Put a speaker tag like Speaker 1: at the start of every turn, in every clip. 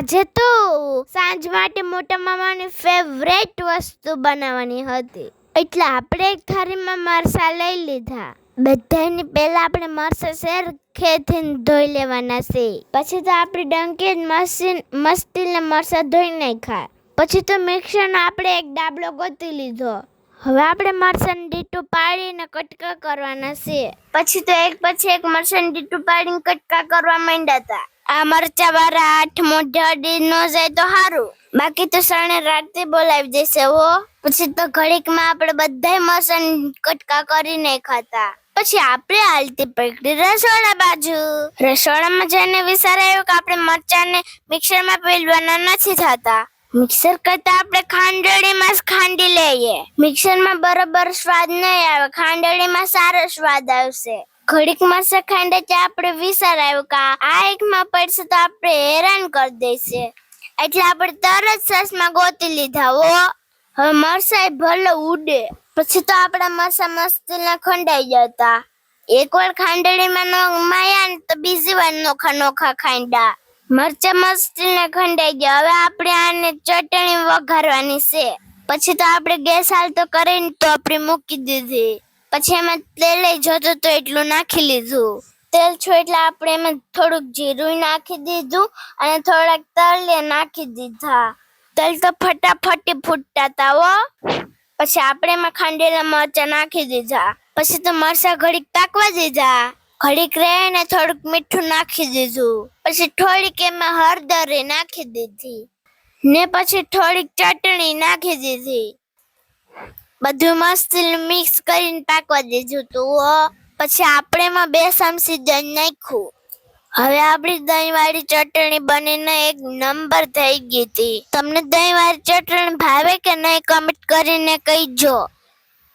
Speaker 1: આજે તો સાંજ માટે મોટા મામાની ફેવરેટ વસ્તુ બનાવવાની હતી, એટલે આપણે એક થાળીમાં મરચાં લઈ લીધા. બધાની પહેલા આપણે મરચાં સરખેથી ધોઈ લેવાના છે. પછી તો આપણી ડંકી મસ્તીને મરચાં ધોઈ નાખ્યા. પછી તો મિક્સરનો આપણે એક ડાબલો ગોતી લીધો. હવે આપણે મરચાં ડીટું પાડીને કટકા કરવાના છે. પછી તો એક પછી એક મરચાં ડીટું પાડીને કટકા કરવા માંડ્યા હતા. આ મરચા વાળા 8 મોઢે અડી ન જાય તો સારું, બાકી તો સણે રાતે બોલાવી દેશે હો. પછી તો ઘડીકમાં આપણે બધાય મરચાં કટકા કરી નાખ્યા. પછી આપણે હાલતી પકડી રસોડા બાજુ. રસોડામાં જઈને વિચાર આવ્યો કે આપણે મરચાંને મિક્સરમાં પીલવાના નથી થતા. મિક્સર કરતા આપણે ખાંડળીમાં જ ખાંડી લઈએ. મિક્સરમાં બરોબર સ્વાદ નહીં આવે, ખાંડળીમાં સારો સ્વાદ આવશે. ઘડીકમાં ખાંડે ત્યાં આપણે વિચાર આવ્યો કે આ એકમાં પડશે તો આપણે હેરાન કરી દેશે, એટલે આપણે તરત સસમાં ગોતી લીધા હો. હવે મરચાં ભલે ઉડે. પછી તો આપણા મરચાં મસ્તીના ખંડાઈ જતા. એકવાર ખાંડળીમાં માયા ને તો બીજી વાર નોખા નોખા ખાંડા. મરચાં મસ્તીને ખંડાઈ ગયા. હવે આપણે આને ચટણી વઘારવાની છે. પછી તો આપણે ગેસ હાલતો કરીને તો આપણે મૂકી દીધી. પછી એમાં તેલ જોતું તો એટલું નાખી લીધું. તેલ છું એટલે આપણે એમાં થોડુંક જીરું નાખી દીધું અને થોડાક તલ નાખી દીધા. તલ તો ફટાફટી ફૂટતા હતા હો. પછી આપણે એમાં ખાંડેલા મરચાં નાખી દીધા. પછી તો મરચાં ઘડીક પાકવા દીધા. ઘડીક રહીને થોડુંક મીઠું નાખી દીધું. પછી થોડીક એમાં હળદર નાખી દીધી ને પછી થોડીક ચટણી નાખી દીધી. બધું મસ્ત મિક્સ કરીને પાકવા દીધું તું. પછી આપણે એમાં 2 ચમચી દહીં નાખ્યું. હવે આપણી દહીં વાળી ચટણી બનીને એક નંબર થઈ ગઈ હતી. તમને દહીં વાળી ચટણી ભાવે કે નહીં કમેન્ટ કરીને કહીજો.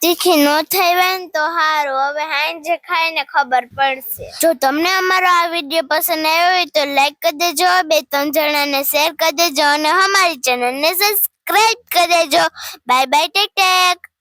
Speaker 1: તીખી ન થઈ હોય ને તો સારું, હવે હાંજે ખાઈને ખબર પડશે. જો તમને અમારો આ વિડીયો પસંદ આવ્યો હોય તો લાઈક કરી દેજો, 2-3 જણાને શેર કરી દેજો અને અમારી ચેનલને સબસ્ક્રાઇબ કરી દેજો. Bye bye, take tech.